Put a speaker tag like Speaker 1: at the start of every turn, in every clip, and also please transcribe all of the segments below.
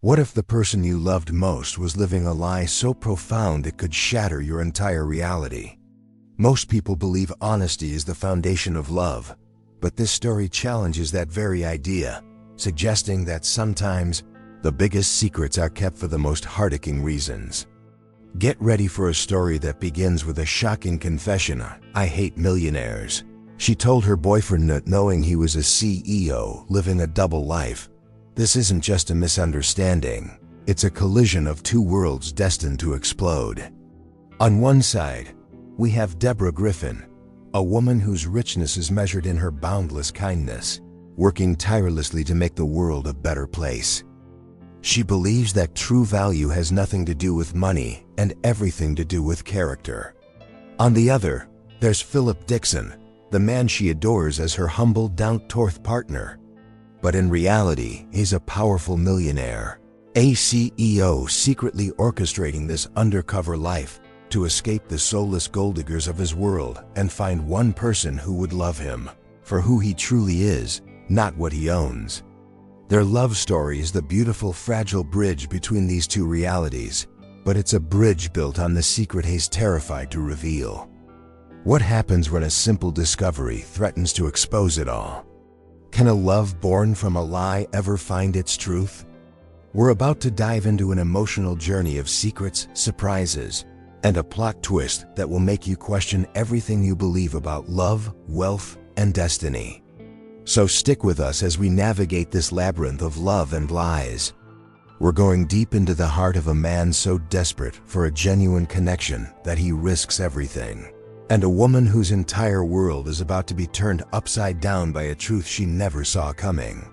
Speaker 1: What if the person you loved most was living a lie so profound it could shatter your entire reality? Most people believe honesty is the foundation of love, but this story challenges that very idea, suggesting that sometimes the biggest secrets are kept for the most heart-aching reasons. Get ready for a story that begins with a shocking confession. I hate millionaires. She told her boyfriend not knowing he was a CEO living a double life. This isn't just a misunderstanding. It's a collision of two worlds destined to explode. On one side, we have Deborah Griffin, a woman whose richness is measured in her boundless kindness, working tirelessly to make the world a better place. She believes that true value has nothing to do with money and everything to do with character. On the other, there's Philip Dixon, the man she adores as her humble, down-to-earth partner. But in reality, he's a powerful millionaire, a CEO secretly orchestrating this undercover life to escape the soulless gold diggers of his world and find one person who would love him for who he truly is, not what he owns. Their love story is the beautiful, fragile bridge between these two realities, but it's a bridge built on the secret he's terrified to reveal. What happens when a simple discovery threatens to expose it all? Can a love born from a lie ever find its truth? We're about to dive into an emotional journey of secrets, surprises, and a plot twist that will make you question everything you believe about love, wealth, and destiny. So stick with us as we navigate this labyrinth of love and lies. We're going deep into the heart of a man so desperate for a genuine connection that he risks everything, and a woman whose entire world is about to be turned upside down by a truth she never saw coming.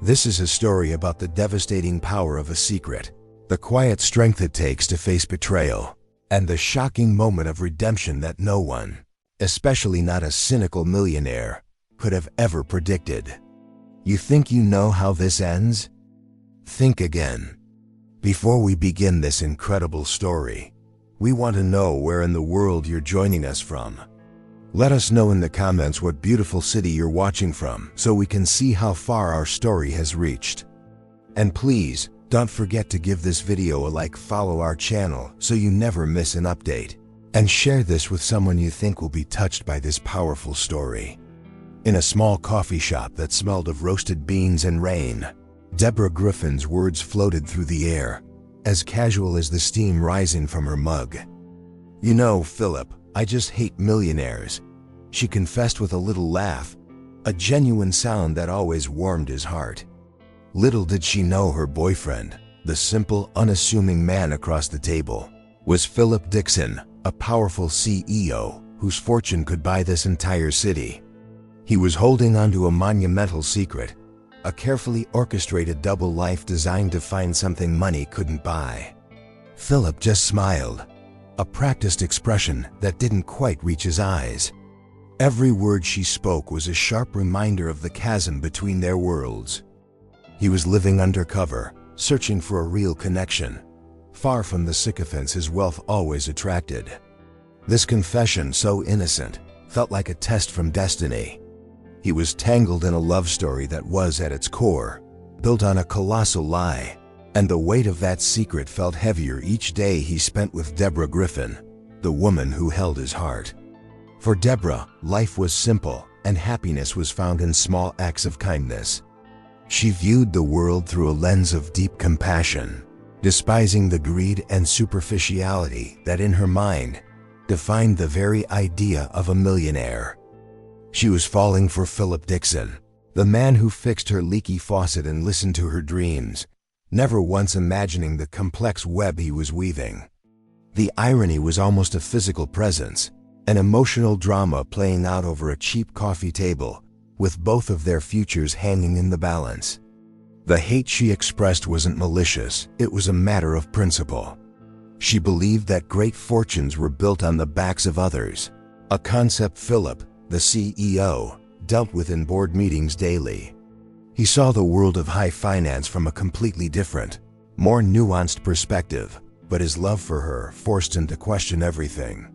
Speaker 1: This is a story about the devastating power of a secret, the quiet strength it takes to face betrayal, and the shocking moment of redemption that no one, especially not a cynical millionaire, could have ever predicted. You think you know how this ends? Think again. Before we begin this incredible story, we want to know where in the world you're joining us from. Let us know in the comments what beautiful city you're watching from so we can see how far our story has reached. And please, don't forget to give this video a like, follow our channel so you never miss an update, and share this with someone you think will be touched by this powerful story. In a small coffee shop that smelled of roasted beans and rain, Deborah Griffin's words floated through the air, as casual as the steam rising from her mug. "You know, Philip, I just hate millionaires," she confessed with a little laugh, a genuine sound that always warmed his heart. Little did she know her boyfriend, the simple, unassuming man across the table, was Philip Dixon, a powerful CEO whose fortune could buy this entire city. He was holding onto a monumental secret, a carefully orchestrated double life designed to find something money couldn't buy. Philip just smiled, a practiced expression that didn't quite reach his eyes. Every word she spoke was a sharp reminder of the chasm between their worlds. He was living undercover, searching for a real connection, far from the sycophants his wealth always attracted. This confession, so innocent, felt like a test from destiny. He was tangled in a love story that was, at its core, built on a colossal lie, and the weight of that secret felt heavier each day he spent with Deborah Griffin, the woman who held his heart. For Deborah, life was simple, and happiness was found in small acts of kindness. She viewed the world through a lens of deep compassion, despising the greed and superficiality that, in her mind, defined the very idea of a millionaire. She was falling for Philip Dixon, the man who fixed her leaky faucet and listened to her dreams, never once imagining the complex web he was weaving. The irony was almost a physical presence, an emotional drama playing out over a cheap coffee table, with both of their futures hanging in the balance. The hate she expressed wasn't malicious, it was a matter of principle. She believed that great fortunes were built on the backs of others, a concept Philip, the CEO, dealt with in board meetings daily. He saw the world of high finance from a completely different, more nuanced perspective, but his love for her forced him to question everything.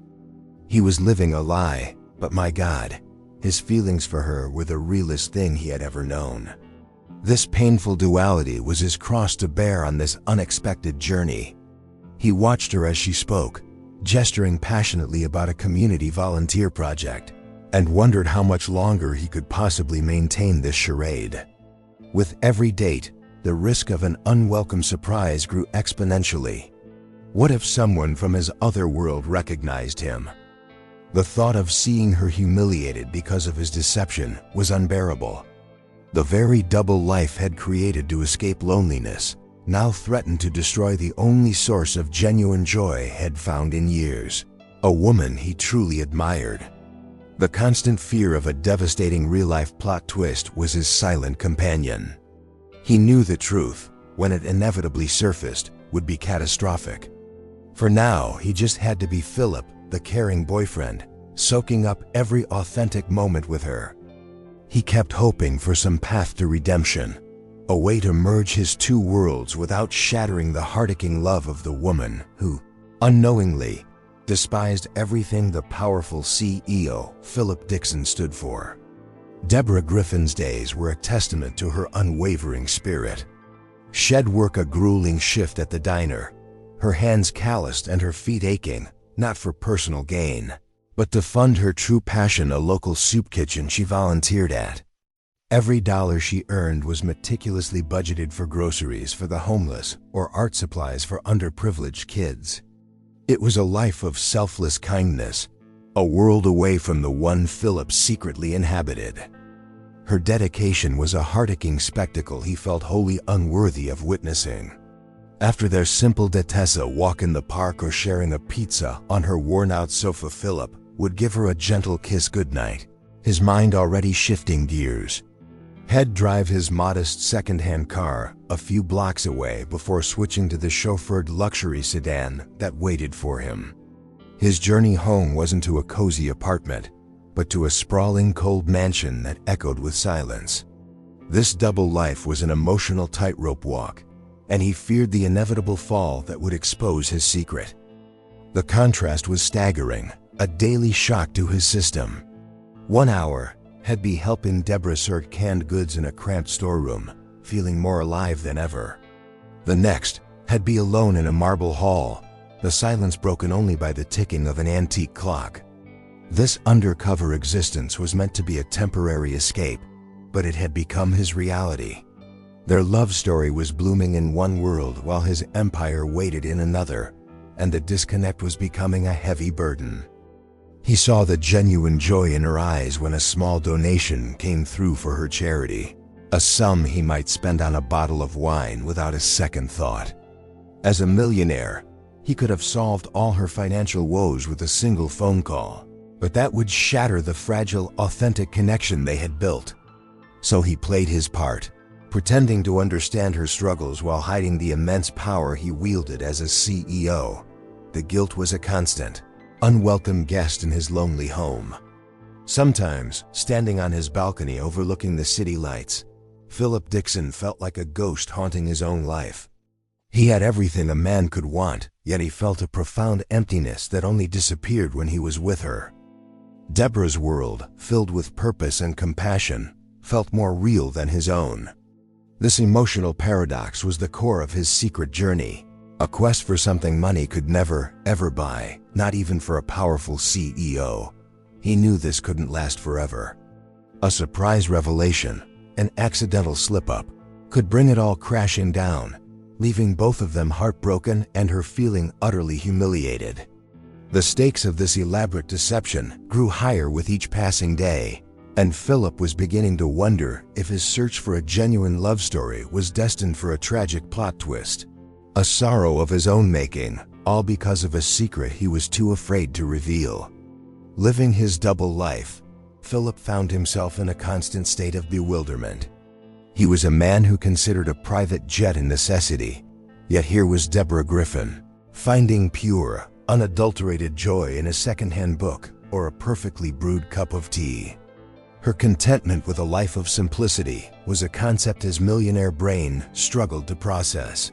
Speaker 1: He was living a lie, but my God, his feelings for her were the realest thing he had ever known. This painful duality was his cross to bear on this unexpected journey. He watched her as she spoke, gesturing passionately about a community volunteer project, and wondered how much longer he could possibly maintain this charade. With every date, the risk of an unwelcome surprise grew exponentially. What if someone from his other world recognized him? The thought of seeing her humiliated because of his deception was unbearable. The very double life had created to escape loneliness now threatened to destroy the only source of genuine joy he'd found in years, a woman he truly admired. The constant fear of a devastating real-life plot twist was his silent companion. He knew the truth, when it inevitably surfaced, would be catastrophic. For now, he just had to be Philip, the caring boyfriend, soaking up every authentic moment with her. He kept hoping for some path to redemption, a way to merge his two worlds without shattering the heart-aching love of the woman who, unknowingly, despised everything the powerful CEO, Philip Dixon, stood for. Deborah Griffin's days were a testament to her unwavering spirit. She'd work a grueling shift at the diner, her hands calloused and her feet aching, not for personal gain, but to fund her true passion, a local soup kitchen she volunteered at. Every dollar she earned was meticulously budgeted for groceries for the homeless or art supplies for underprivileged kids. It was a life of selfless kindness, a world away from the one Philip secretly inhabited. Her dedication was a heart-aching spectacle he felt wholly unworthy of witnessing. After their simple détente walk in the park or sharing a pizza on her worn-out sofa, Philip would give her a gentle kiss goodnight, his mind already shifting gears. He'd drive his modest second-hand car a few blocks away before switching to the chauffeured luxury sedan that waited for him. His journey home wasn't to a cozy apartment, but to a sprawling cold mansion that echoed with silence. This double life was an emotional tightrope walk, and he feared the inevitable fall that would expose his secret. The contrast was staggering, a daily shock to his system. 1 hour, he'd be helping Deborah sort canned goods in a cramped storeroom, feeling more alive than ever. The next, he'd be alone in a marble hall, the silence broken only by the ticking of an antique clock. This undercover existence was meant to be a temporary escape, but it had become his reality. Their love story was blooming in one world while his empire waited in another, and the disconnect was becoming a heavy burden. He saw the genuine joy in her eyes when a small donation came through for her charity, a sum he might spend on a bottle of wine without a second thought. As a millionaire, he could have solved all her financial woes with a single phone call, but that would shatter the fragile, authentic connection they had built. So he played his part, pretending to understand her struggles while hiding the immense power he wielded as a CEO. The guilt was a constant, unwelcome guest in his lonely home. Sometimes, standing on his balcony overlooking the city lights, Philip Dixon felt like a ghost haunting his own life. He had everything a man could want, yet he felt a profound emptiness that only disappeared when he was with her. Deborah's world, filled with purpose and compassion, felt more real than his own. This emotional paradox was the core of his secret journey, a quest for something money could never, ever buy, not even for a powerful CEO. He knew this couldn't last forever. A surprise revelation, an accidental slip-up, could bring it all crashing down, leaving both of them heartbroken and her feeling utterly humiliated. The stakes of this elaborate deception grew higher with each passing day, and Philip was beginning to wonder if his search for a genuine love story was destined for a tragic plot twist. A sorrow of his own making, all because of a secret he was too afraid to reveal. Living his double life, Philip found himself in a constant state of bewilderment. He was a man who considered a private jet a necessity, yet here was Deborah Griffin, finding pure, unadulterated joy in a second-hand book or a perfectly brewed cup of tea. Her contentment with a life of simplicity was a concept his millionaire brain struggled to process.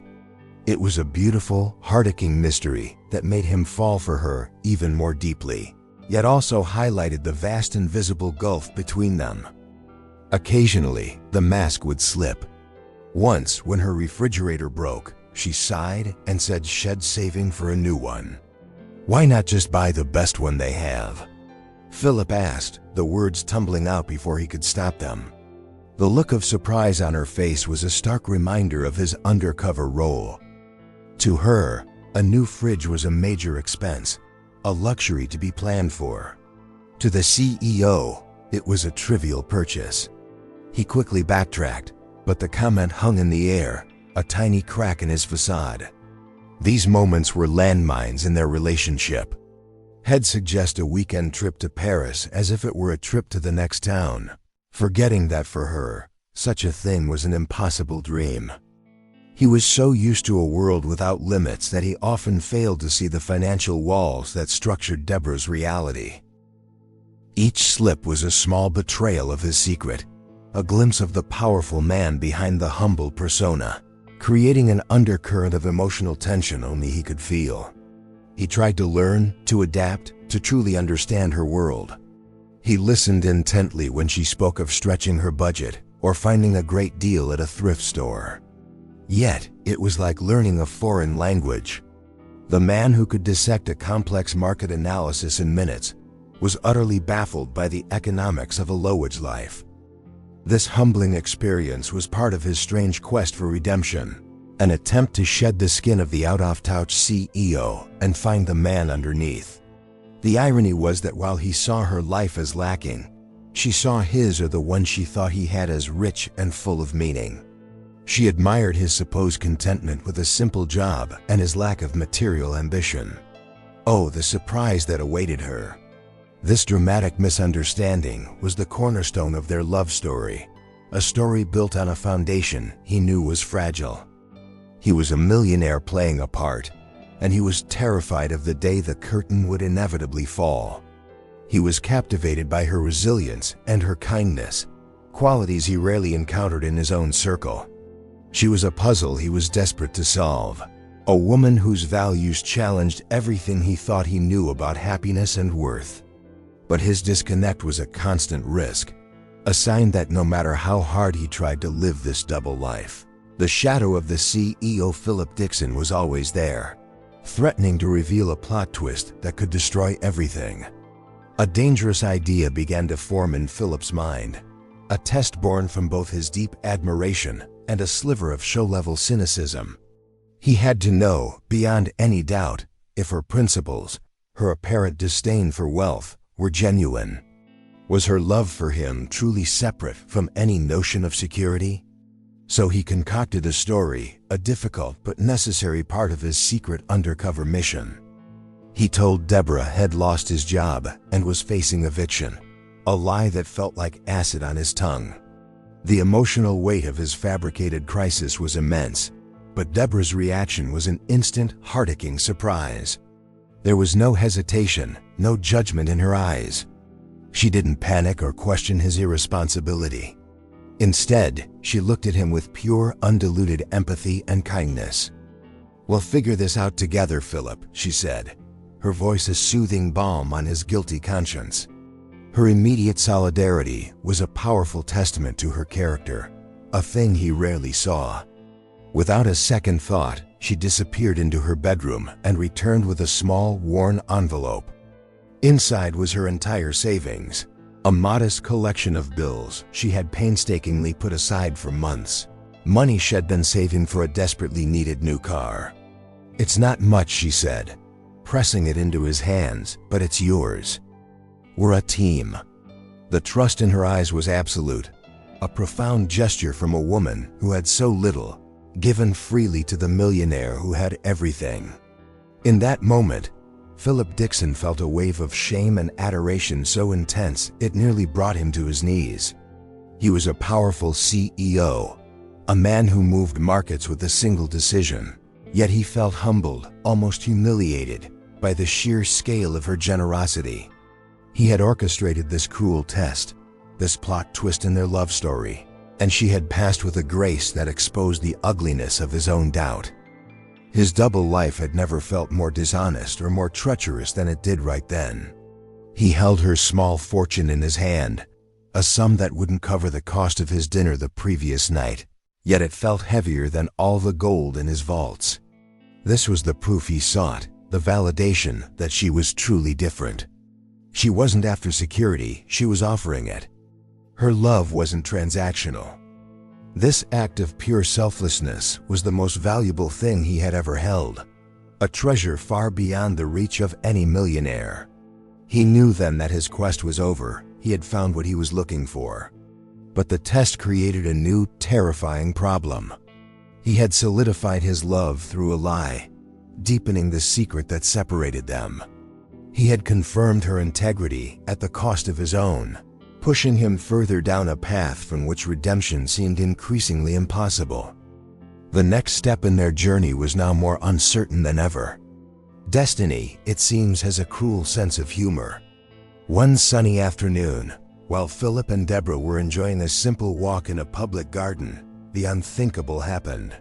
Speaker 1: It was a beautiful, heart-aching mystery that made him fall for her even more deeply, yet also highlighted the vast invisible gulf between them. Occasionally, the mask would slip, Once, when her refrigerator broke, she sighed and said she'd saving for a new one. Why not just buy the best one they have? Philip asked, the words tumbling out before he could stop them. The look of surprise on her face was a stark reminder of his undercover role. To her, a new fridge was a major expense, a luxury to be planned for. To the CEO, it was a trivial purchase. He quickly backtracked, but the comment hung in the air, a tiny crack in his facade. These moments were landmines in their relationship. He'd suggest a weekend trip to Paris as if it were a trip to the next town, forgetting that for her, such a thing was an impossible dream. He was so used to a world without limits that he often failed to see the financial walls that structured Deborah's reality. Each slip was a small betrayal of his secret, a glimpse of the powerful man behind the humble persona, creating an undercurrent of emotional tension only he could feel. He tried to learn, to adapt, to truly understand her world. He listened intently when she spoke of stretching her budget or finding a great deal at a thrift store. Yet, it was like learning a foreign language. The man who could dissect a complex market analysis in minutes was utterly baffled by the economics of a low-wage life. This humbling experience was part of his strange quest for redemption, an attempt to shed the skin of the out-of-touch CEO and find the man underneath. The irony was that while he saw her life as lacking, she saw his or the one she thought he had as rich and full of meaning. She admired his supposed contentment with a simple job and his lack of material ambition. Oh, the surprise that awaited her. This dramatic misunderstanding was the cornerstone of their love story, a story built on a foundation he knew was fragile. He was a millionaire playing a part, and he was terrified of the day the curtain would inevitably fall. He was captivated by her resilience and her kindness, qualities he rarely encountered in his own circle. She was a puzzle he was desperate to solve, a woman whose values challenged everything he thought he knew about happiness and worth. But his disconnect was a constant risk, a sign that no matter how hard he tried to live this double life, the shadow of the CEO Philip Dixon was always there, threatening to reveal a plot twist that could destroy everything. A dangerous idea began to form in Philip's mind, a test born from both his deep admiration and a sliver of show-level cynicism. He had to know, beyond any doubt, if her principles, her apparent disdain for wealth, were genuine. Was her love for him truly separate from any notion of security? So he concocted a story, a difficult but necessary part of his secret undercover mission. He told Deborah had lost his job and was facing eviction, a lie that felt like acid on his tongue. The emotional weight of his fabricated crisis was immense, but Deborah's reaction was an instant, heart-aching surprise. There was no hesitation, no judgment in her eyes. She didn't panic or question his irresponsibility. Instead, she looked at him with pure, undiluted empathy and kindness. "We'll figure this out together, Philip," she said, her voice a soothing balm on his guilty conscience. Her immediate solidarity was a powerful testament to her character, a thing he rarely saw. Without a second thought, she disappeared into her bedroom and returned with a small, worn envelope. Inside was her entire savings, a modest collection of bills she had painstakingly put aside for months, money she'd been saving for a desperately needed new car. "It's not much," she said, pressing it into his hands, "but it's yours. We're a team." The trust in her eyes was absolute, a profound gesture from a woman who had so little, given freely to the millionaire who had everything. In that moment, Philip Dixon felt a wave of shame and adoration so intense it nearly brought him to his knees. He was a powerful CEO, a man who moved markets with a single decision, yet he felt humbled, almost humiliated, by the sheer scale of her generosity. He had orchestrated this cruel test, this plot twist in their love story, and she had passed with a grace that exposed the ugliness of his own doubt. His double life had never felt more dishonest or more treacherous than it did right then. He held her small fortune in his hand, a sum that wouldn't cover the cost of his dinner the previous night, yet it felt heavier than all the gold in his vaults. This was the proof he sought, the validation that she was truly different. She wasn't after security, she was offering it. Her love wasn't transactional. This act of pure selflessness was the most valuable thing he had ever held, a treasure far beyond the reach of any millionaire. He knew then that his quest was over, he had found what he was looking for. But the test created a new, terrifying problem. He had solidified his love through a lie, deepening the secret that separated them. He had confirmed her integrity at the cost of his own, pushing him further down a path from which redemption seemed increasingly impossible. The next step in their journey was now more uncertain than ever. Destiny, it seems, has a cruel sense of humor. One sunny afternoon, while Philip and Deborah were enjoying a simple walk in a public garden, the unthinkable happened.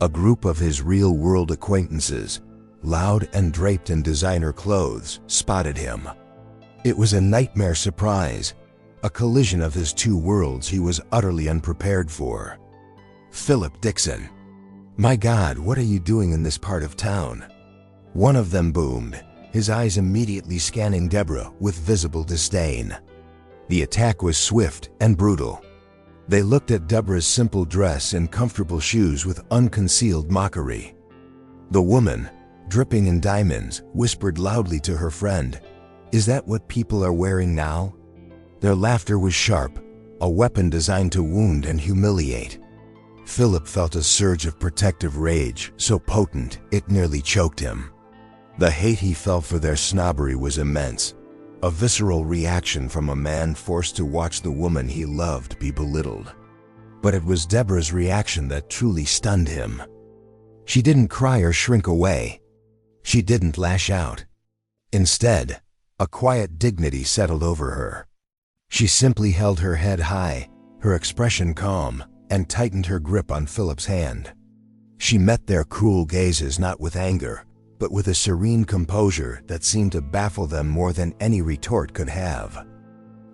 Speaker 1: A group of his real-world acquaintances, loud and draped in designer clothes, spotted him. It was a nightmare surprise, a collision of his two worlds he was utterly unprepared for. Philip Dixon. "My God, what are you doing in this part of town?" One of them boomed, his eyes immediately scanning Deborah with visible disdain. The attack was swift and brutal. They looked at Deborah's simple dress and comfortable shoes with unconcealed mockery. The woman, dripping in diamonds, whispered loudly to her friend, "Is that what people are wearing now?" Their laughter was sharp, a weapon designed to wound and humiliate. Philip felt a surge of protective rage, so potent it nearly choked him. The hate he felt for their snobbery was immense, a visceral reaction from a man forced to watch the woman he loved be belittled. But it was Deborah's reaction that truly stunned him. She didn't cry or shrink away. She didn't lash out. Instead, a quiet dignity settled over her. She simply held her head high, her expression calm, and tightened her grip on Philip's hand. She met their cruel gazes not with anger, but with a serene composure that seemed to baffle them more than any retort could have.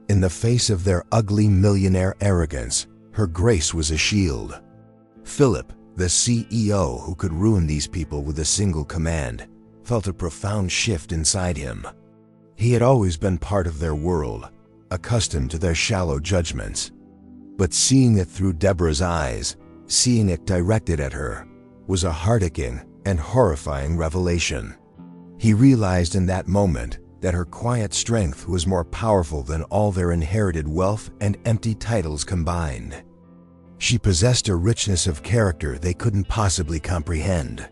Speaker 1: In the face of their ugly millionaire arrogance, her grace was a shield. Philip, the CEO who could ruin these people with a single command, felt a profound shift inside him. He had always been part of their world, accustomed to their shallow judgments. But seeing it through Deborah's eyes, seeing it directed at her, was a heart-aching and horrifying revelation. He realized in that moment that her quiet strength was more powerful than all their inherited wealth and empty titles combined. She possessed a richness of character they couldn't possibly comprehend.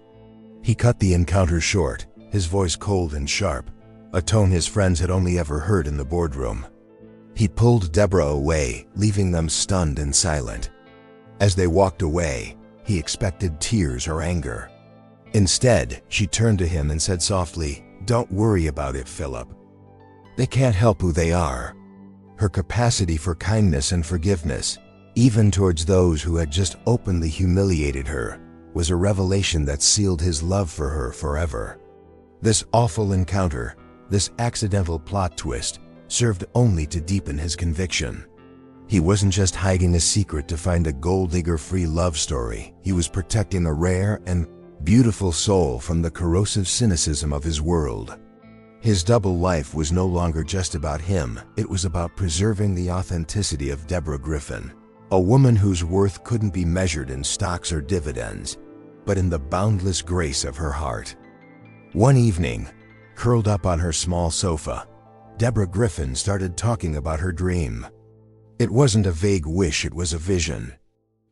Speaker 1: He cut the encounter short, his voice cold and sharp, a tone his friends had only ever heard in the boardroom. He pulled Deborah away, leaving them stunned and silent. As they walked away, he expected tears or anger. Instead, she turned to him and said softly, "Don't worry about it, Philip. They can't help who they are." Her capacity for kindness and forgiveness, even towards those who had just openly humiliated her, was a revelation that sealed his love for her forever. This awful encounter, this accidental plot twist, served only to deepen his conviction. He wasn't just hiding a secret to find a gold-digger-free love story. He was protecting a rare and beautiful soul from the corrosive cynicism of his world. His double life was no longer just about him. It was about preserving the authenticity of Deborah Griffin, a woman whose worth couldn't be measured in stocks or dividends, but in the boundless grace of her heart. One evening, curled up on her small sofa, Deborah Griffin started talking about her dream. It wasn't a vague wish, it was a vision.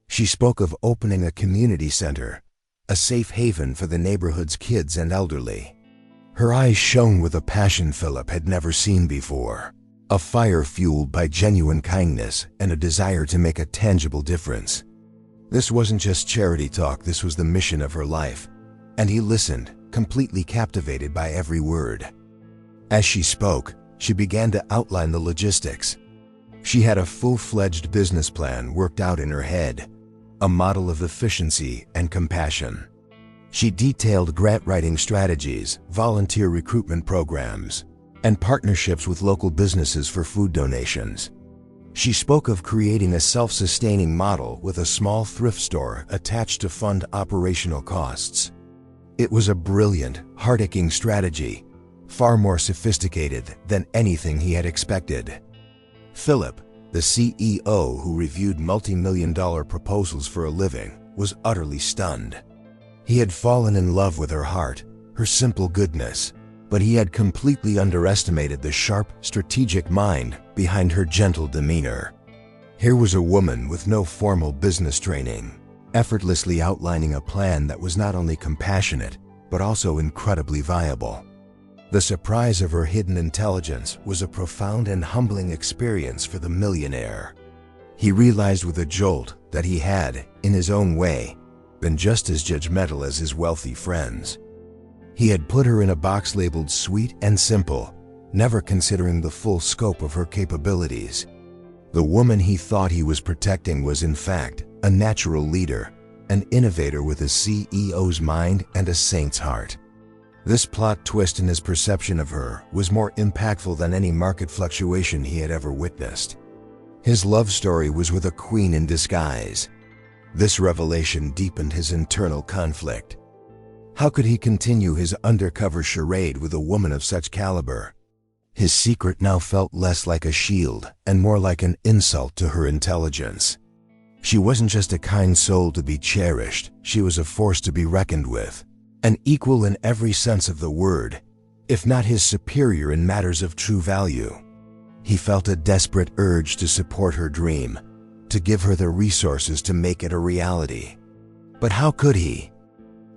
Speaker 1: She spoke of opening a community center, a safe haven for the neighborhood's kids and elderly. Her eyes shone with a passion Philip had never seen before, a fire fueled by genuine kindness and a desire to make a tangible difference. This wasn't just charity talk, this was the mission of her life, and he listened, completely captivated by every word. As she spoke, she began to outline the logistics. She had a full-fledged business plan worked out in her head, a model of efficiency and compassion. She detailed grant-writing strategies, volunteer recruitment programs, and partnerships with local businesses for food donations. She spoke of creating a self-sustaining model with a small thrift store attached to fund operational costs. It was a brilliant, heart-aching strategy, far more sophisticated than anything he had expected. Philip, the CEO who reviewed multi-million-dollar proposals for a living, was utterly stunned. He had fallen in love with her heart, her simple goodness, but he had completely underestimated the sharp, strategic mind behind her gentle demeanor. Here was a woman with no formal business training, effortlessly outlining a plan that was not only compassionate, but also incredibly viable. The surprise of her hidden intelligence was a profound and humbling experience for the millionaire. He realized with a jolt that he had, in his own way, been just as judgmental as his wealthy friends. He had put her in a box labeled sweet and simple, never considering the full scope of her capabilities. The woman he thought he was protecting was in fact a natural leader, an innovator with a CEO's mind and a saint's heart. This plot twist in his perception of her was more impactful than any market fluctuation he had ever witnessed. His love story was with a queen in disguise. This revelation deepened his internal conflict. How could he continue his undercover charade with a woman of such caliber? His secret now felt less like a shield and more like an insult to her intelligence. She wasn't just a kind soul to be cherished, she was a force to be reckoned with. An equal in every sense of the word, if not his superior in matters of true value. He felt a desperate urge to support her dream, to give her the resources to make it a reality. But how could he?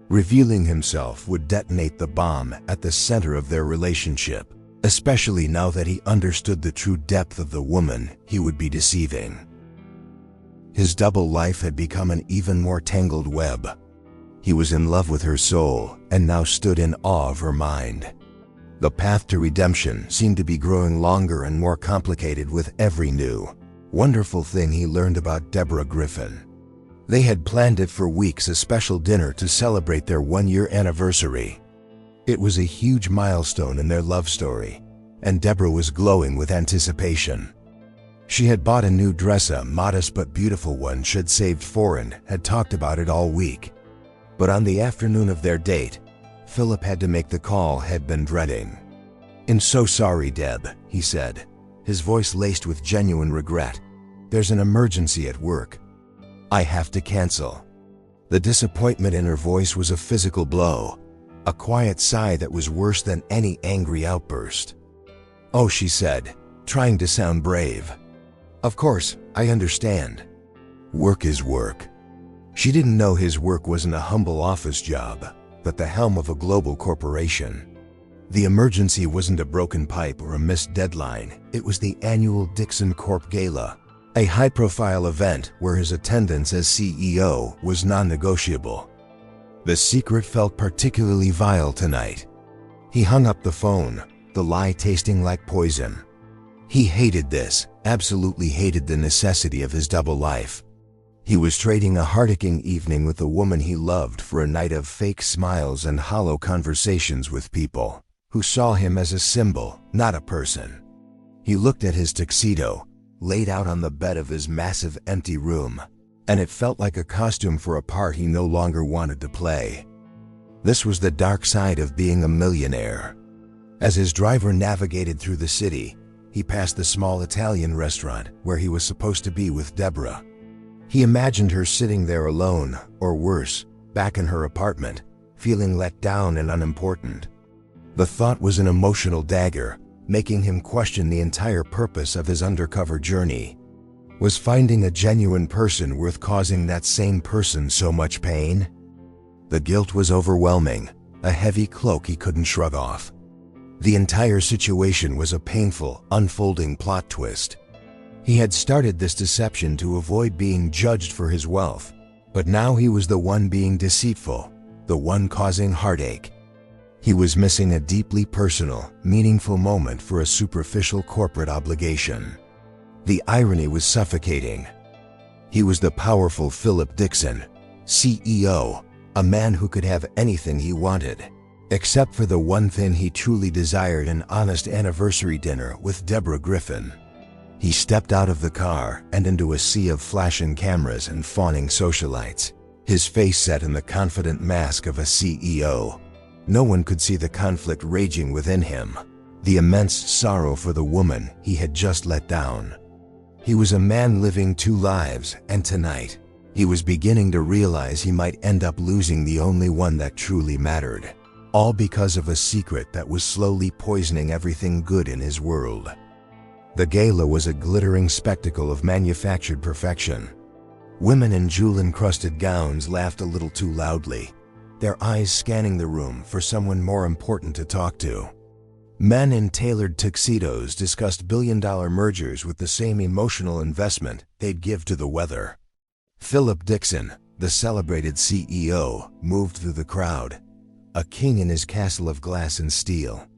Speaker 1: Revealing himself would detonate the bomb at the center of their relationship, especially now that he understood the true depth of the woman he would be deceiving. His double life had become an even more tangled web. He was in love with her soul and now stood in awe of her mind. The path to redemption seemed to be growing longer and more complicated with every new, wonderful thing he learned about Deborah Griffin. They had planned it for weeks, a special dinner to celebrate their one-year anniversary. It was a huge milestone in their love story, and Deborah was glowing with anticipation. She had bought a new dress, a modest but beautiful one she'd saved for and had talked about it all week. But on the afternoon of their date, Philip had to make the call he'd been dreading. "I'm so sorry, Deb," he said, his voice laced with genuine regret. "There's an emergency at work. I have to cancel." The disappointment in her voice was a physical blow, a quiet sigh that was worse than any angry outburst. "Oh," she said, trying to sound brave. "Of course, I understand. Work is work." She didn't know his work wasn't a humble office job, but the helm of a global corporation. The emergency wasn't a broken pipe or a missed deadline, it was the annual Dixon Corp Gala, a high-profile event where his attendance as CEO was non-negotiable. The secret felt particularly vile tonight. He hung up the phone, the lie tasting like poison. He hated this, absolutely hated the necessity of his double life. He was trading a heart-aching evening with the woman he loved for a night of fake smiles and hollow conversations with people who saw him as a symbol, not a person. He looked at his tuxedo, laid out on the bed of his massive empty room, and it felt like a costume for a part he no longer wanted to play. This was the dark side of being a millionaire. As his driver navigated through the city, he passed the small Italian restaurant where he was supposed to be with Deborah. He imagined her sitting there alone, or worse, back in her apartment, feeling let down and unimportant. The thought was an emotional dagger, making him question the entire purpose of his undercover journey. Was finding a genuine person worth causing that same person so much pain? The guilt was overwhelming, a heavy cloak he couldn't shrug off. The entire situation was a painful, unfolding plot twist. He had started this deception to avoid being judged for his wealth, but now he was the one being deceitful, the one causing heartache. He was missing a deeply personal, meaningful moment for a superficial corporate obligation. The irony was suffocating. He was the powerful Philip Dixon, CEO, a man who could have anything he wanted, except for the one thing he truly desired: an honest anniversary dinner with Deborah Griffin. He stepped out of the car and into a sea of flashing cameras and fawning socialites, his face set in the confident mask of a CEO. No one could see the conflict raging within him, the immense sorrow for the woman he had just let down. He was a man living two lives, and tonight, he was beginning to realize he might end up losing the only one that truly mattered, all because of a secret that was slowly poisoning everything good in his world. The gala was a glittering spectacle of manufactured perfection. Women in jewel-encrusted gowns laughed a little too loudly, their eyes scanning the room for someone more important to talk to. Men in tailored tuxedos discussed billion-dollar mergers with the same emotional investment they'd give to the weather. Philip Dixon, the celebrated CEO, moved through the crowd, a king in his castle of glass and steel.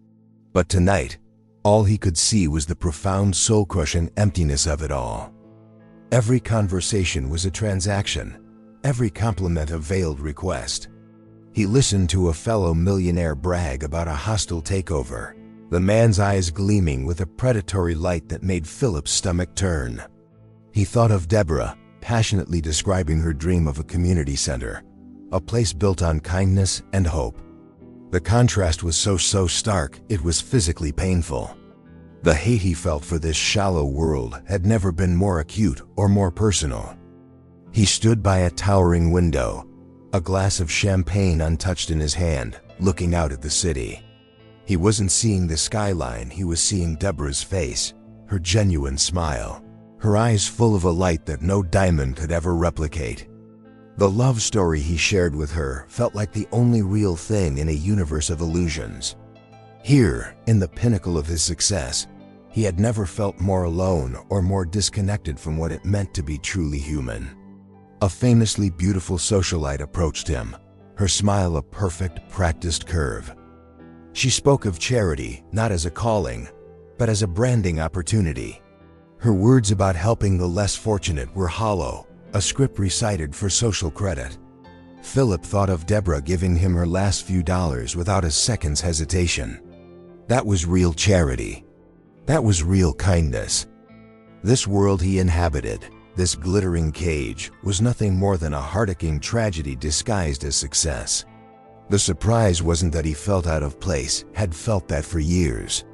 Speaker 1: But tonight, all he could see was the profound soul-crushing emptiness of it all. Every conversation was a transaction, every compliment a veiled request. He listened to a fellow millionaire brag about a hostile takeover, the man's eyes gleaming with a predatory light that made Philip's stomach turn. He thought of Deborah, passionately describing her dream of a community center, a place built on kindness and hope. The contrast was so stark, it was physically painful. The hate he felt for this shallow world had never been more acute or more personal. He stood by a towering window, a glass of champagne untouched in his hand, looking out at the city. He wasn't seeing the skyline, he was seeing Deborah's face, her genuine smile, her eyes full of a light that no diamond could ever replicate. The love story he shared with her felt like the only real thing in a universe of illusions. Here, in the pinnacle of his success, he had never felt more alone or more disconnected from what it meant to be truly human. A famously beautiful socialite approached him, her smile a perfect, practiced curve. She spoke of charity not as a calling, but as a branding opportunity. Her words about helping the less fortunate were hollow, a script recited for social credit. Philip thought of Deborah giving him her last few dollars without a second's hesitation. That was real charity. That was real kindness. This world he inhabited, this glittering cage, was nothing more than a heart-aching tragedy disguised as success. The surprise wasn't that he felt out of place, had felt that for years.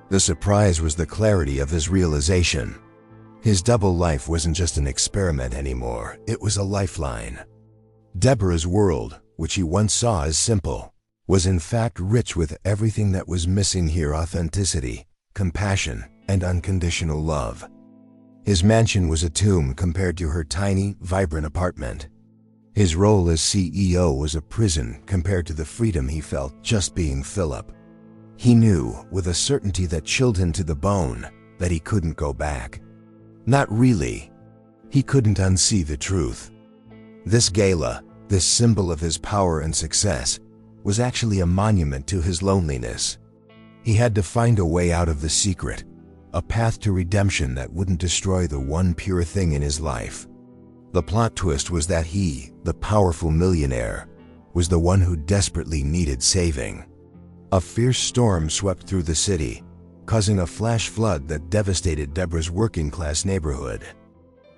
Speaker 1: The surprise was the clarity of his realization. His double life wasn't just an experiment anymore, it was a lifeline. Deborah's world, which he once saw as simple, was in fact rich with everything that was missing here: authenticity, compassion, and unconditional love. His mansion was a tomb compared to her tiny, vibrant apartment. His role as CEO was a prison compared to the freedom he felt just being Philip. He knew, with a certainty that chilled him to the bone, that he couldn't go back. Not really. He couldn't unsee the truth. This gala, this symbol of his power and success, was actually a monument to his loneliness. He had to find a way out of the secret, a path to redemption that wouldn't destroy the one pure thing in his life. The plot twist was that he, the powerful millionaire, was the one who desperately needed saving. A fierce storm swept through the city, causing a flash flood that devastated Deborah's working-class neighborhood.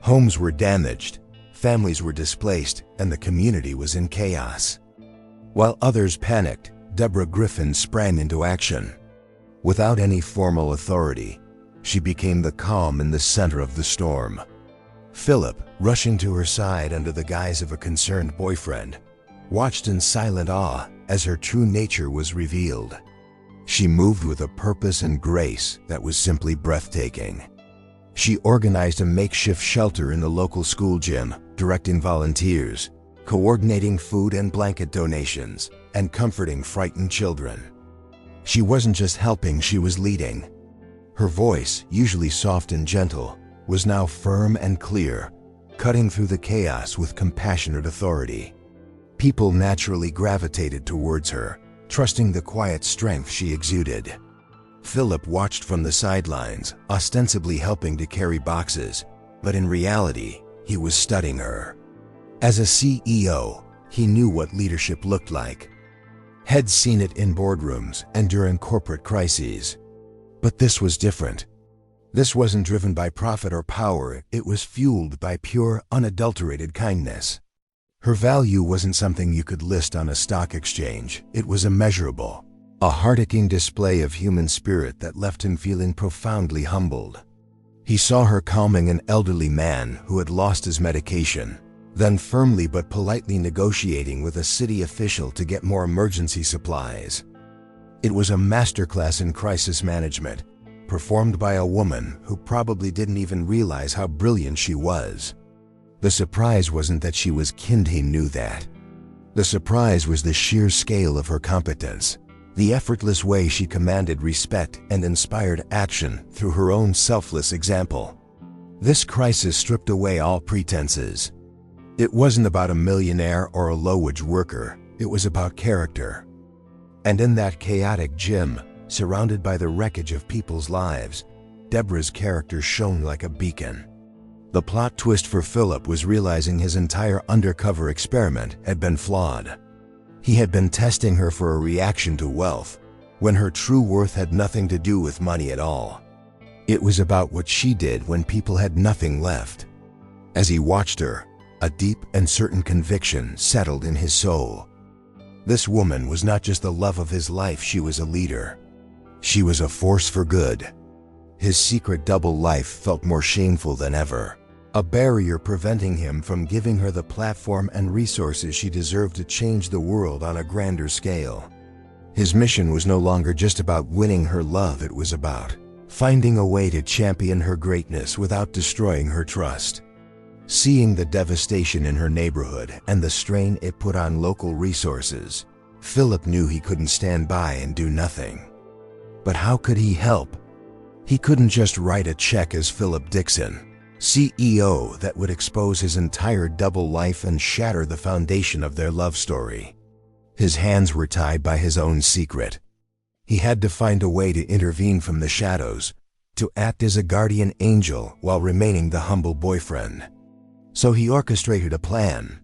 Speaker 1: Homes were damaged, families were displaced, and the community was in chaos. While others panicked, Deborah Griffin sprang into action. Without any formal authority, she became the calm in the center of the storm. Philip, rushing to her side under the guise of a concerned boyfriend, watched in silent awe as her true nature was revealed. She moved with a purpose and grace that was simply breathtaking. She organized a makeshift shelter in the local school gym, directing volunteers, coordinating food and blanket donations, and comforting frightened children. She wasn't just helping, she was leading. Her voice, usually soft and gentle, was now firm and clear, cutting through the chaos with compassionate authority. People naturally gravitated towards her, trusting the quiet strength she exuded. Philip watched from the sidelines, ostensibly helping to carry boxes, but in reality, he was studying her. As a CEO, he knew what leadership looked like. Had seen it in boardrooms and during corporate crises. But this was different. This wasn't driven by profit or power, it was fueled by pure, unadulterated kindness. Her value wasn't something you could list on a stock exchange, it was immeasurable. A heart-aching display of human spirit that left him feeling profoundly humbled. He saw her calming an elderly man who had lost his medication, then firmly but politely negotiating with a city official to get more emergency supplies. It was a masterclass in crisis management, performed by a woman who probably didn't even realize how brilliant she was. The surprise wasn't that she was kind, he knew that. The surprise was the sheer scale of her competence, the effortless way she commanded respect and inspired action through her own selfless example. This crisis stripped away all pretenses. It wasn't about a millionaire or a low-wage worker, it was about character. And in that chaotic gym, surrounded by the wreckage of people's lives, Deborah's character shone like a beacon. The plot twist for Philip was realizing his entire undercover experiment had been flawed. He had been testing her for a reaction to wealth, when her true worth had nothing to do with money at all. It was about what she did when people had nothing left. As he watched her, a deep and certain conviction settled in his soul. This woman was not just the love of his life, she was a leader. She was a force for good. His secret double life felt more shameful than ever, a barrier preventing him from giving her the platform and resources she deserved to change the world on a grander scale. His mission was no longer just about winning her love, it was about finding a way to champion her greatness without destroying her trust. Seeing the devastation in her neighborhood and the strain it put on local resources, Philip knew he couldn't stand by and do nothing. But how could he help? He couldn't just write a check as Philip Dixon, CEO, that would expose his entire double life and shatter the foundation of their love story. His hands were tied by his own secret. He had to find a way to intervene from the shadows, to act as a guardian angel while remaining the humble boyfriend. So he orchestrated a plan.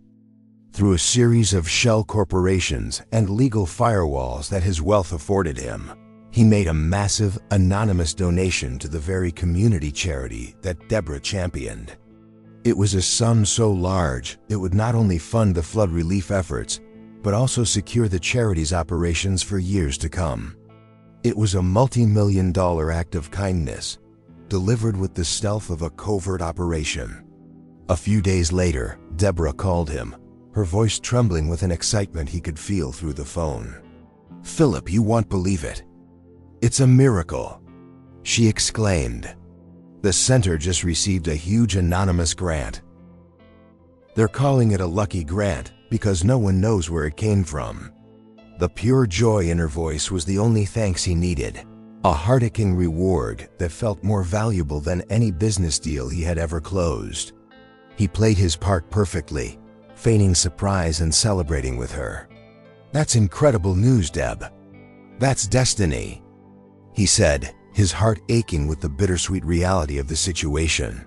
Speaker 1: Through a series of shell corporations and legal firewalls that his wealth afforded him, he made a massive, anonymous donation to the very community charity that Deborah championed. It was a sum so large, it would not only fund the flood relief efforts, but also secure the charity's operations for years to come. It was a multi-million-dollar act of kindness, delivered with the stealth of a covert operation. A few days later, Deborah called him, her voice trembling with an excitement he could feel through the phone. "Philip, you won't believe it. It's a miracle," she exclaimed. "The center just received a huge anonymous grant. They're calling it a lucky grant because no one knows where it came from." The pure joy in her voice was the only thanks he needed, a heart-aching reward that felt more valuable than any business deal he had ever closed. He played his part perfectly, feigning surprise and celebrating with her. "That's incredible news, Deb. That's destiny," he said, his heart aching with the bittersweet reality of the situation.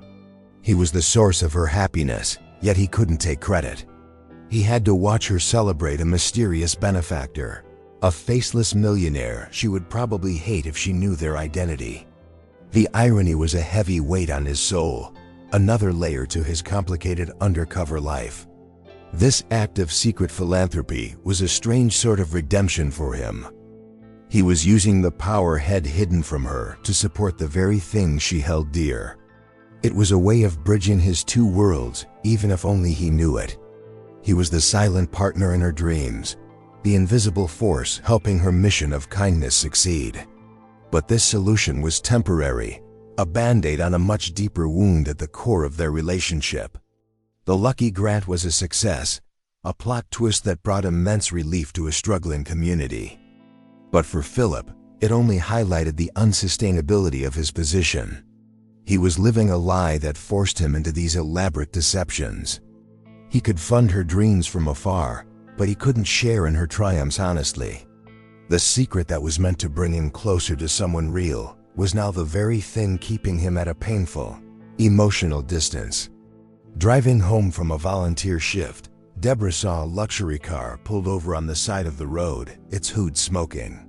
Speaker 1: He was the source of her happiness, yet he couldn't take credit. He had to watch her celebrate a mysterious benefactor, a faceless millionaire she would probably hate if she knew their identity. The irony was a heavy weight on his soul, another layer to his complicated undercover life. This act of secret philanthropy was a strange sort of redemption for him. He was using the power had hidden from her to support the very thing she held dear. It was a way of bridging his two worlds, even if only he knew it. He was the silent partner in her dreams, the invisible force helping her mission of kindness succeed. But this solution was temporary, a band-aid on a much deeper wound at the core of their relationship. The lucky grant was a success, a plot twist that brought immense relief to a struggling community. But for Philip, it only highlighted the unsustainability of his position. He was living a lie that forced him into these elaborate deceptions. He could fund her dreams from afar, but he couldn't share in her triumphs honestly. The secret that was meant to bring him closer to someone real was now the very thing keeping him at a painful, emotional distance. Driving home from a volunteer shift, Deborah saw a luxury car pulled over on the side of the road, its hood smoking.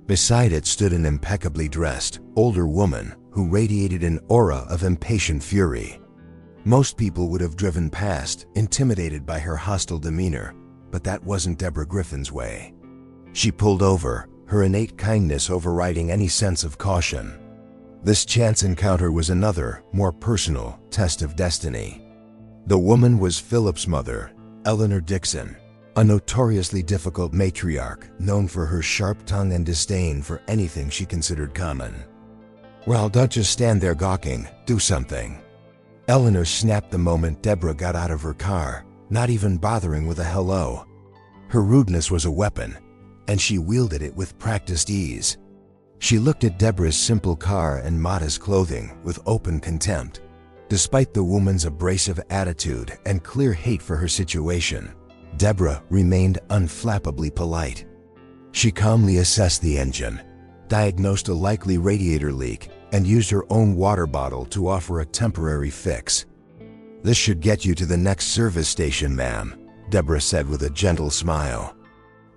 Speaker 1: Beside it stood an impeccably dressed, older woman who radiated an aura of impatient fury. Most people would have driven past, intimidated by her hostile demeanor, but that wasn't Deborah Griffin's way. She pulled over, her innate kindness overriding any sense of caution. This chance encounter was another, more personal, test of destiny. The woman was Philip's mother, Eleanor Dixon, a notoriously difficult matriarch known for her sharp tongue and disdain for anything she considered common. "Well, don't just stand there gawking, do something." Eleanor snapped the moment Deborah got out of her car, not even bothering with a hello. Her rudeness was a weapon, and she wielded it with practiced ease. She looked at Deborah's simple car and modest clothing with open contempt. Despite the woman's abrasive attitude and clear hate for her situation, Deborah remained unflappably polite. She calmly assessed the engine, diagnosed a likely radiator leak, and used her own water bottle to offer a temporary fix. "This should get you to the next service station, ma'am," Deborah said with a gentle smile.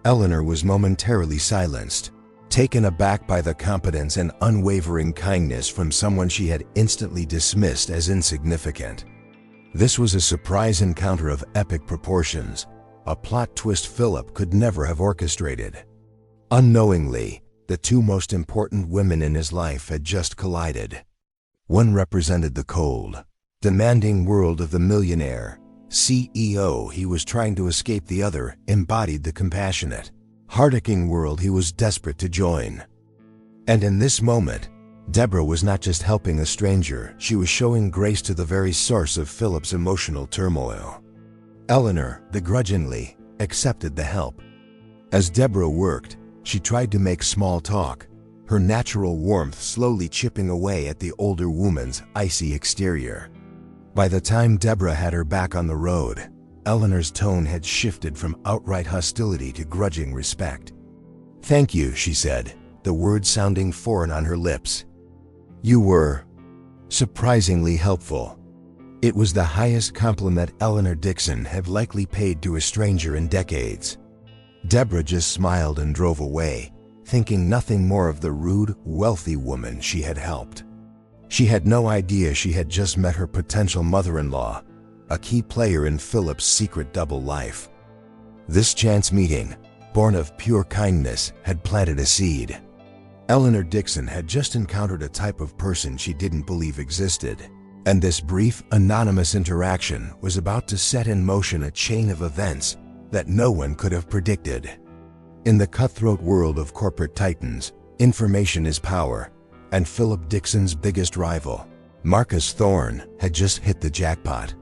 Speaker 1: Eleanor was momentarily silenced, taken aback by the competence and unwavering kindness from someone she had instantly dismissed as insignificant. This was a surprise encounter of epic proportions, a plot twist Philip could never have orchestrated. Unknowingly, the two most important women in his life had just collided. One represented the cold, demanding world of the millionaire CEO he was trying to escape. The other embodied the compassionate, heart-aching world he was desperate to join. And in this moment, Deborah was not just helping a stranger, she was showing grace to the very source of Philip's emotional turmoil. Eleanor, begrudgingly, accepted the help. As Deborah worked, she tried to make small talk, her natural warmth slowly chipping away at the older woman's icy exterior. By the time Deborah had her back on the road, Eleanor's tone had shifted from outright hostility to grudging respect. "Thank you," she said, the words sounding foreign on her lips. "You were surprisingly helpful." It was the highest compliment Eleanor Dixon had likely paid to a stranger in decades. Deborah just smiled and drove away, thinking nothing more of the rude, wealthy woman she had helped. She had no idea she had just met her potential mother-in-law, a key player in Philip's secret double life. This chance meeting, born of pure kindness, had planted a seed. Eleanor Dixon had just encountered a type of person she didn't believe existed, and this brief, anonymous interaction was about to set in motion a chain of events that no one could have predicted. In the cutthroat world of corporate titans, information is power, and Philip Dixon's biggest rival, Marcus Thorne, had just hit the jackpot.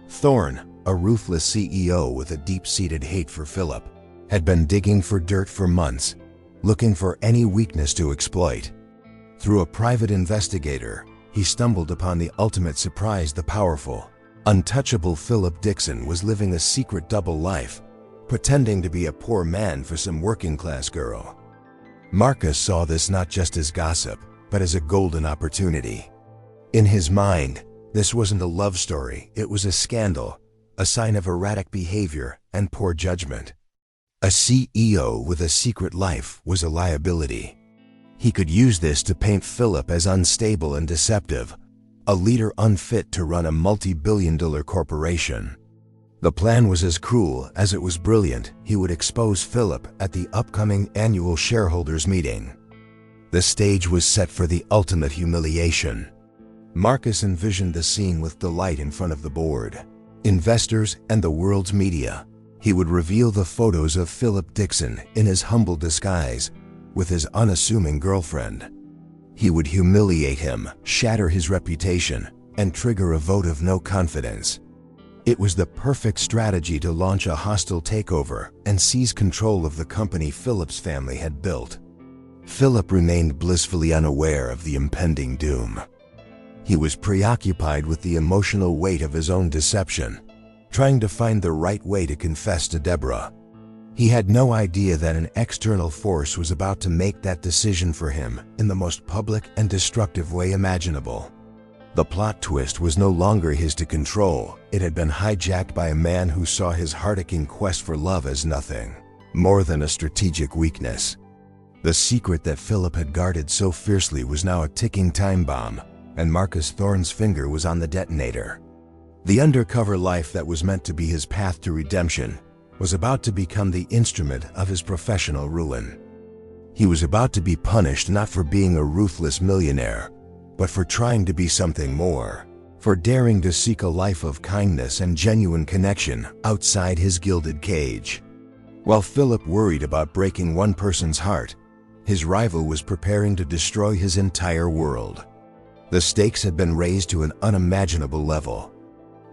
Speaker 1: Thorne, a ruthless CEO with a deep-seated hate for Philip, had been digging for dirt for months, looking for any weakness to exploit. Through a private investigator, he stumbled upon the ultimate surprise: the powerful, untouchable Philip Dixon was living a secret double life, pretending to be a poor man for some working-class girl. Marcus saw this not just as gossip, but as a golden opportunity. In his mind, this wasn't a love story, it was a scandal, a sign of erratic behavior and poor judgment. A CEO with a secret life was a liability. He could use this to paint Philip as unstable and deceptive, a leader unfit to run a multi-billion-dollar corporation. The plan was as cruel as it was brilliant. He would expose Philip at the upcoming annual shareholders meeting. The stage was set for the ultimate humiliation. Marcus envisioned the scene with delight in front of the board, investors, and the world's media. He would reveal the photos of Philip Dixon in his humble disguise, with his unassuming girlfriend. He would humiliate him, shatter his reputation, and trigger a vote of no confidence. It was the perfect strategy to launch a hostile takeover and seize control of the company Philip's family had built. Philip remained blissfully unaware of the impending doom. He was preoccupied with the emotional weight of his own deception, trying to find the right way to confess to Deborah. He had no idea that an external force was about to make that decision for him in the most public and destructive way imaginable. The plot twist was no longer his to control. It had been hijacked by a man who saw his heart-aching quest for love as nothing more than a strategic weakness. The secret that Philip had guarded so fiercely was now a ticking time bomb, and Marcus Thorne's finger was on the detonator. The undercover life that was meant to be his path to redemption was about to become the instrument of his professional ruin. He was about to be punished not for being a ruthless millionaire, but for trying to be something more, for daring to seek a life of kindness and genuine connection outside his gilded cage. While Philip worried about breaking one person's heart, his rival was preparing to destroy his entire world. The stakes had been raised to an unimaginable level.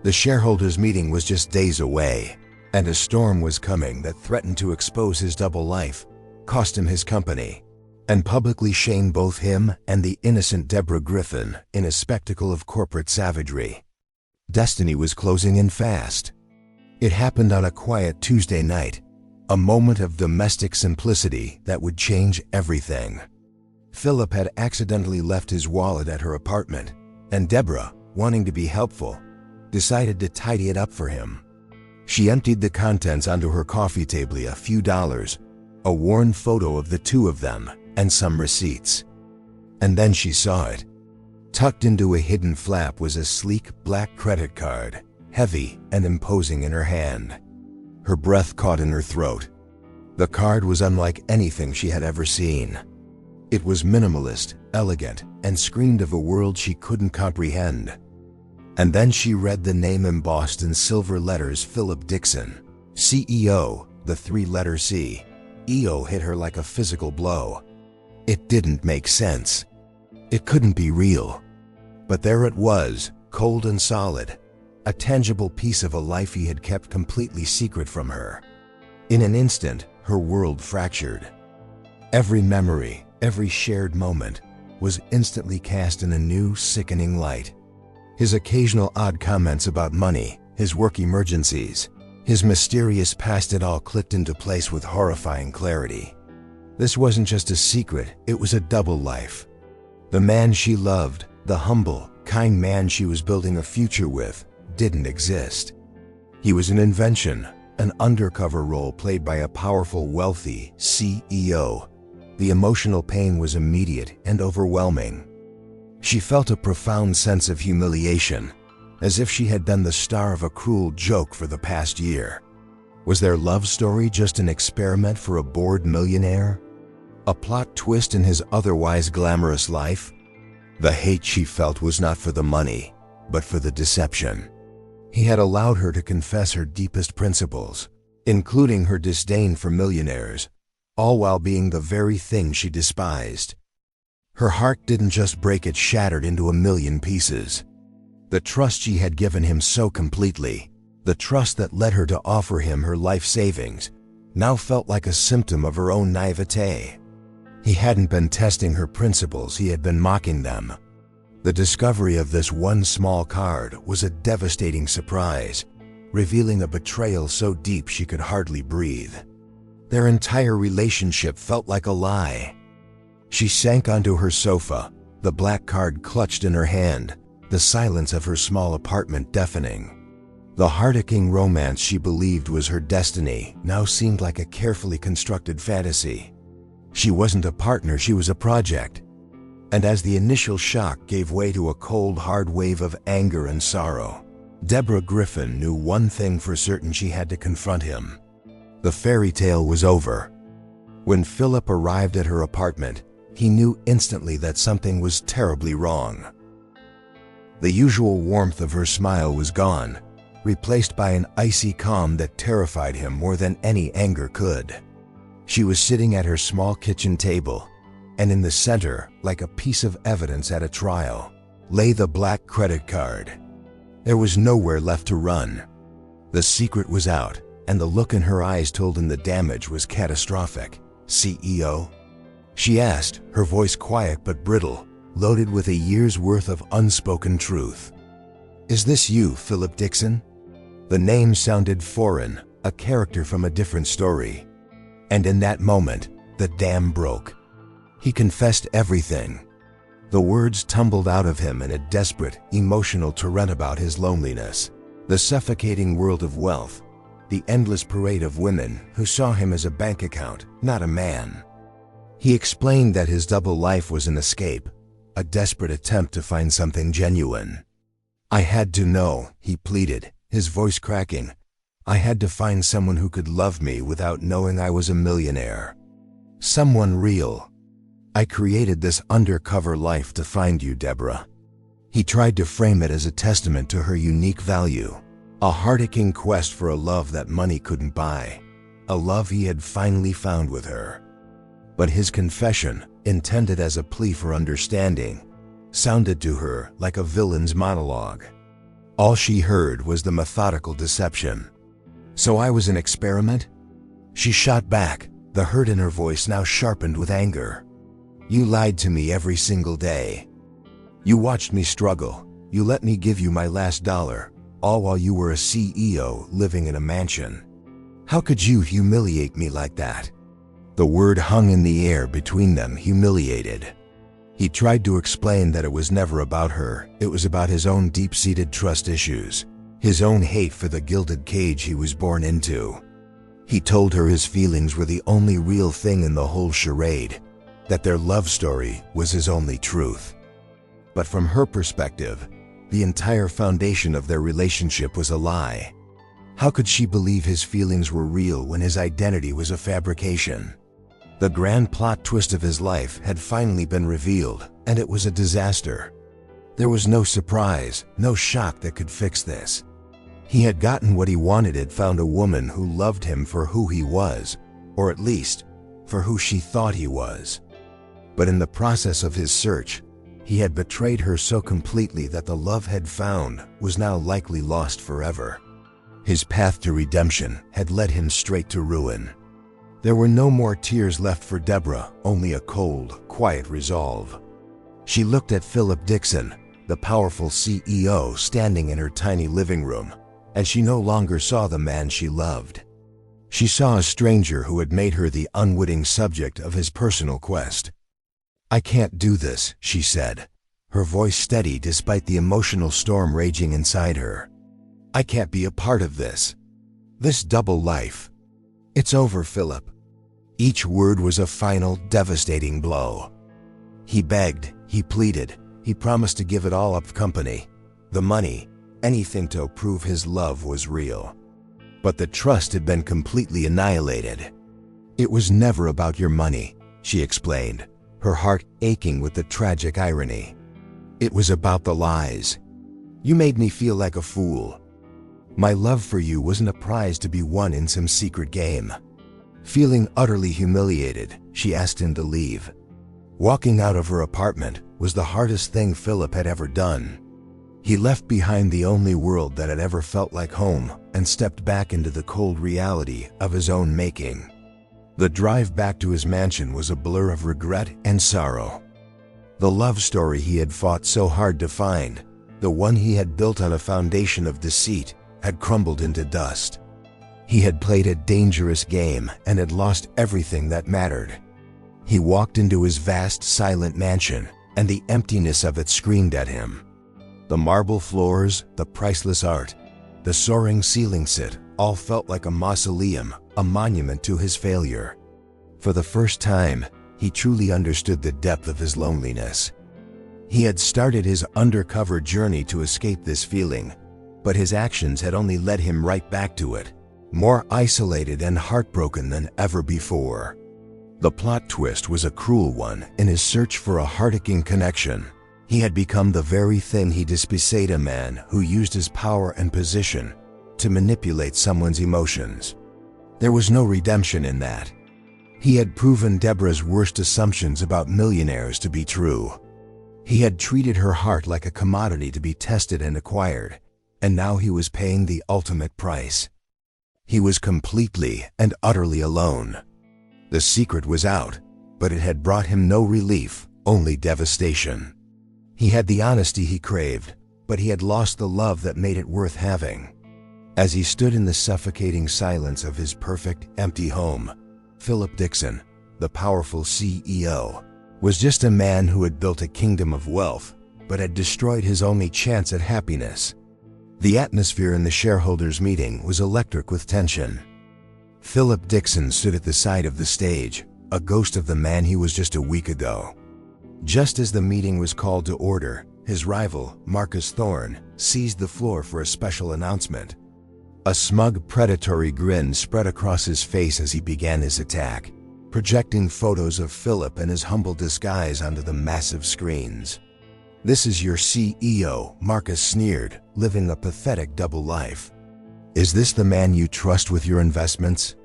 Speaker 1: The shareholders' meeting was just days away, and a storm was coming that threatened to expose his double life, cost him his company, and publicly shame both him and the innocent Deborah Griffin in a spectacle of corporate savagery. Destiny was closing in fast. It happened on a quiet Tuesday night, a moment of domestic simplicity that would change everything. Philip had accidentally left his wallet at her apartment, and Deborah, wanting to be helpful, decided to tidy it up for him. She emptied the contents onto her coffee table, a few dollars, a worn photo of the two of them, and some receipts. And then she saw it. Tucked into a hidden flap was a sleek black credit card, heavy and imposing in her hand. Her breath caught in her throat. The card was unlike anything she had ever seen. It was minimalist, elegant, and screamed of a world she couldn't comprehend. And then she read the name embossed in silver letters: Philip Dixon, CEO, the three-letter C. EO hit her like a physical blow. It didn't make sense. It couldn't be real. But there it was, cold and solid, a tangible piece of a life he had kept completely secret from her. In an instant, her world fractured. Every memory, every shared moment, was instantly cast in a new, sickening light. His occasional odd comments about money, his work emergencies, his mysterious past, it all clicked into place with horrifying clarity. This wasn't just a secret, it was a double life. The man she loved, the humble, kind man she was building a future with, didn't exist. He was an invention, an undercover role played by a powerful, wealthy CEO. The emotional pain was immediate and overwhelming. She felt a profound sense of humiliation, as if she had been the star of a cruel joke for the past year. Was their love story just an experiment for a bored millionaire? A plot twist in his otherwise glamorous life? The hate she felt was not for the money, but for the deception. He had allowed her to confess her deepest principles, including her disdain for millionaires, all while being the very thing she despised. Her heart didn't just break, it shattered into a million pieces. The trust she had given him so completely, the trust that led her to offer him her life savings, now felt like a symptom of her own naivete. He hadn't been testing her principles, he had been mocking them. The discovery of this one small card was a devastating surprise, revealing a betrayal so deep she could hardly breathe. Their entire relationship felt like a lie. She sank onto her sofa, the black card clutched in her hand, the silence of her small apartment deafening. The heart-aching romance she believed was her destiny now seemed like a carefully constructed fantasy. She wasn't a partner, she was a project. And as the initial shock gave way to a cold, hard wave of anger and sorrow, Deborah Griffin knew one thing for certain: she had to confront him. The fairy tale was over. When Philip arrived at her apartment, he knew instantly that something was terribly wrong. The usual warmth of her smile was gone, replaced by an icy calm that terrified him more than any anger could. She was sitting at her small kitchen table, and in the center, like a piece of evidence at a trial, lay the black credit card. There was nowhere left to run. The secret was out, and the look in her eyes told him the damage was catastrophic. CEO? She asked, her voice quiet but brittle, loaded with a year's worth of unspoken truth. Is this you, Philip Dixon? The name sounded foreign, a character from a different story. And in that moment, the dam broke. He confessed everything. The words tumbled out of him in a desperate, emotional torrent about his loneliness, the suffocating world of wealth, the endless parade of women who saw him as a bank account, not a man. He explained that his double life was an escape, a desperate attempt to find something genuine. "I had to know," he pleaded, his voice cracking. "I had to find someone who could love me without knowing I was a millionaire. Someone real. I created this undercover life to find you, Deborah." He tried to frame it as a testament to her unique value, a heart-aching quest for a love that money couldn't buy, a love he had finally found with her. But his confession, intended as a plea for understanding, sounded to her like a villain's monologue. All she heard was the methodical deception. "So I was an experiment?" She shot back, the hurt in her voice now sharpened with anger. "You lied to me every single day. You watched me struggle. You let me give you my last dollar, all while you were a CEO living in a mansion. How could you humiliate me like that?" The word hung in the air between them, humiliated. He tried to explain that it was never about her, it was about his own deep-seated trust issues, his own hate for the gilded cage he was born into. He told her his feelings were the only real thing in the whole charade, that their love story was his only truth. But from her perspective, the entire foundation of their relationship was a lie. How could she believe his feelings were real when his identity was a fabrication? The grand plot twist of his life had finally been revealed, and it was a disaster. There was no surprise, no shock that could fix this. He had gotten what he wanted, had found a woman who loved him for who he was, or at least, for who she thought he was. But in the process of his search, he had betrayed her so completely that the love had found was now likely lost forever. His path to redemption had led him straight to ruin. There were no more tears left for Deborah, only a cold, quiet resolve. She looked at Philip Dixon, the powerful CEO, standing in her tiny living room, and she no longer saw the man she loved. She saw a stranger who had made her the unwitting subject of his personal quest. "I can't do this," she said, her voice steady despite the emotional storm raging inside her. "I can't be a part of this. This double life. It's over, Philip." Each word was a final, devastating blow. He begged, he pleaded, he promised to give it all up: company, the money, anything to prove his love was real. But the trust had been completely annihilated. "It was never about your money," she explained, her heart aching with the tragic irony. "It was about the lies. You made me feel like a fool. My love for you wasn't a prize to be won in some secret game." Feeling utterly humiliated, she asked him to leave. Walking out of her apartment was the hardest thing Philip had ever done. He left behind the only world that had ever felt like home and stepped back into the cold reality of his own making. The drive back to his mansion was a blur of regret and sorrow. The love story he had fought so hard to find, the one he had built on a foundation of deceit, had crumbled into dust. He had played a dangerous game and had lost everything that mattered. He walked into his vast, silent mansion, and the emptiness of it screamed at him. The marble floors, the priceless art, the soaring ceiling sit, all felt like a mausoleum, a monument to his failure. For the first time, he truly understood the depth of his loneliness. He had started his undercover journey to escape this feeling, but his actions had only led him right back to it, more isolated and heartbroken than ever before. The plot twist was a cruel one. In his search for a heart-aching connection, he had become the very thing he despised: a man who used his power and position to manipulate someone's emotions. There was no redemption in that. He had proven Deborah's worst assumptions about millionaires to be true. He had treated her heart like a commodity to be tested and acquired, and now he was paying the ultimate price. He was completely and utterly alone. The secret was out, but it had brought him no relief, only devastation. He had the honesty he craved, but he had lost the love that made it worth having. As he stood in the suffocating silence of his perfect, empty home, Philip Dixon, the powerful CEO, was just a man who had built a kingdom of wealth, but had destroyed his only chance at happiness. The atmosphere in the shareholders' meeting was electric with tension. Philip Dixon stood at the side of the stage, a ghost of the man he was just a week ago. Just as the meeting was called to order, his rival, Marcus Thorne, seized the floor for a special announcement. A smug, predatory grin spread across his face as he began his attack, projecting photos of Philip and his humble disguise onto the massive screens. "This is your CEO," Marcus sneered, living a pathetic double life. "Is this the man you trust with your investments?"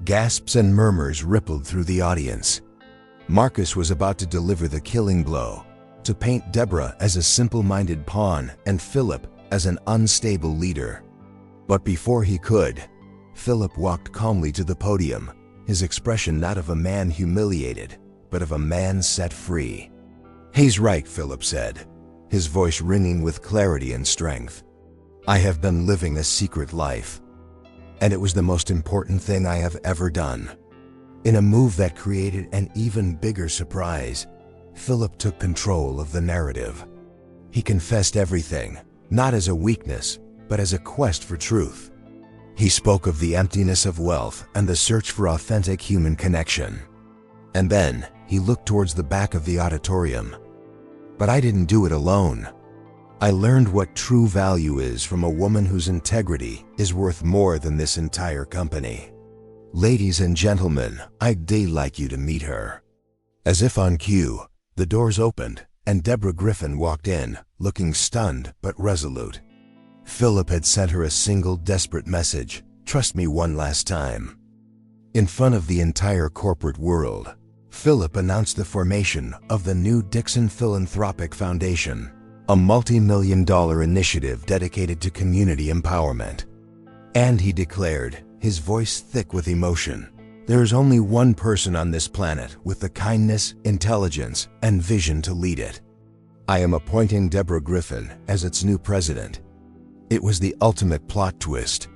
Speaker 1: Gasps and murmurs rippled through the audience. Marcus was about to deliver the killing blow, to paint Deborah as a simple-minded pawn and Philip as an unstable leader. But before he could, Philip walked calmly to the podium, his expression not of a man humiliated, but of a man set free. "He's right," Philip said, his voice ringing with clarity and strength. "I have been living a secret life, and it was the most important thing I have ever done." In a move that created an even bigger surprise, Philip took control of the narrative. He confessed everything, not as a weakness, but as a quest for truth. He spoke of the emptiness of wealth and the search for authentic human connection. And then he looked towards the back of the auditorium. "But I didn't do it alone. I learned what true value is from a woman whose integrity is worth more than this entire company. Ladies and gentlemen, I'd like you to meet her." As if on cue, the doors opened and Deborah Griffin walked in, looking stunned but resolute. Philip had sent her a single desperate message: "Trust me one last time." In front of the entire corporate world, Philip announced the formation of the new Dixon Philanthropic Foundation, a multi-million-dollar initiative dedicated to community empowerment. And he declared, his voice thick with emotion, "There is only one person on this planet with the kindness, intelligence, and vision to lead it. I am appointing Deborah Griffin as its new president." It was the ultimate plot twist.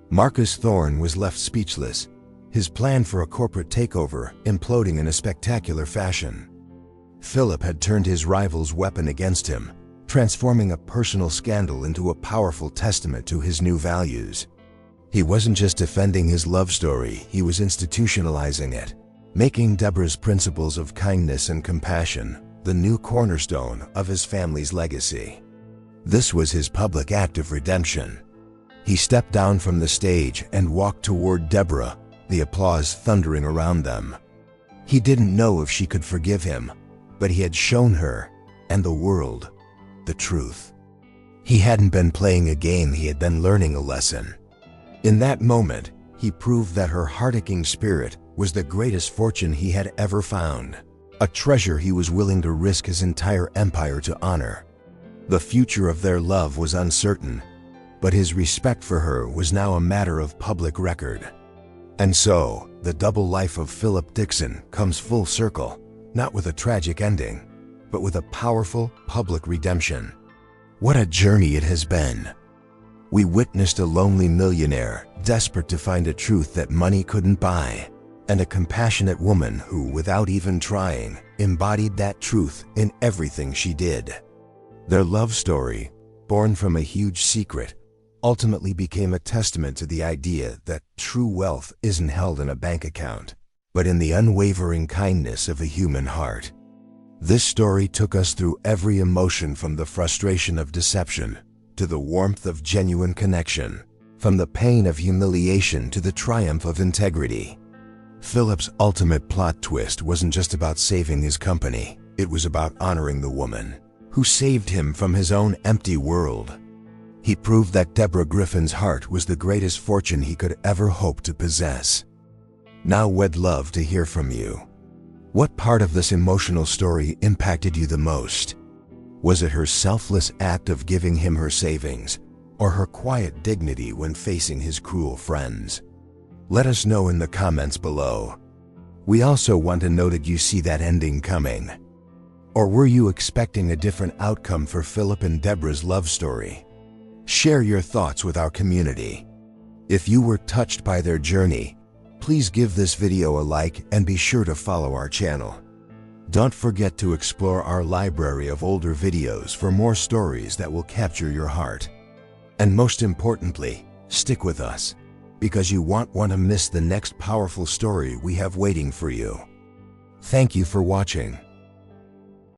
Speaker 1: Marcus Thorne was left speechless, his plan for a corporate takeover imploding in a spectacular fashion. Philip had turned his rival's weapon against him, transforming a personal scandal into a powerful testament to his new values. He wasn't just defending his love story, he was institutionalizing it, making Deborah's principles of kindness and compassion the new cornerstone of his family's legacy. This was his public act of redemption. He stepped down from the stage and walked toward Deborah, the applause thundering around them. He didn't know if she could forgive him, but he had shown her, and the world, the truth. He hadn't been playing a game, he had been learning a lesson. In that moment, he proved that her heart-aching spirit was the greatest fortune he had ever found, a treasure he was willing to risk his entire empire to honor. The future of their love was uncertain, but his respect for her was now a matter of public record. And so, the double life of Philip Dixon comes full circle, not with a tragic ending, but with a powerful public redemption. What a journey it has been. We witnessed a lonely millionaire desperate to find a truth that money couldn't buy, and a compassionate woman who, without even trying, embodied that truth in everything she did. Their love story, born from a huge secret, ultimately became a testament to the idea that true wealth isn't held in a bank account, but in the unwavering kindness of a human heart. This story took us through every emotion, from the frustration of deception to the warmth of genuine connection, from the pain of humiliation to the triumph of integrity. Philip's ultimate plot twist wasn't just about saving his company, it was about honoring the woman who saved him from his own empty world. He proved that Deborah Griffin's heart was the greatest fortune he could ever hope to possess. Now we'd love to hear from you. What part of this emotional story impacted you the most? Was it her selfless act of giving him her savings, or her quiet dignity when facing his cruel friends? Let us know in the comments below. We also want to know, did you see that ending coming? Or were you expecting a different outcome for Philip and Deborah's love story? Share your thoughts with our community. If you were touched by their journey, please give this video a like and be sure to follow our channel. Don't forget to explore our library of older videos for more stories that will capture your heart. And most importantly, stick with us. because you won't want to miss the next powerful story we have waiting for you. Thank you for watching.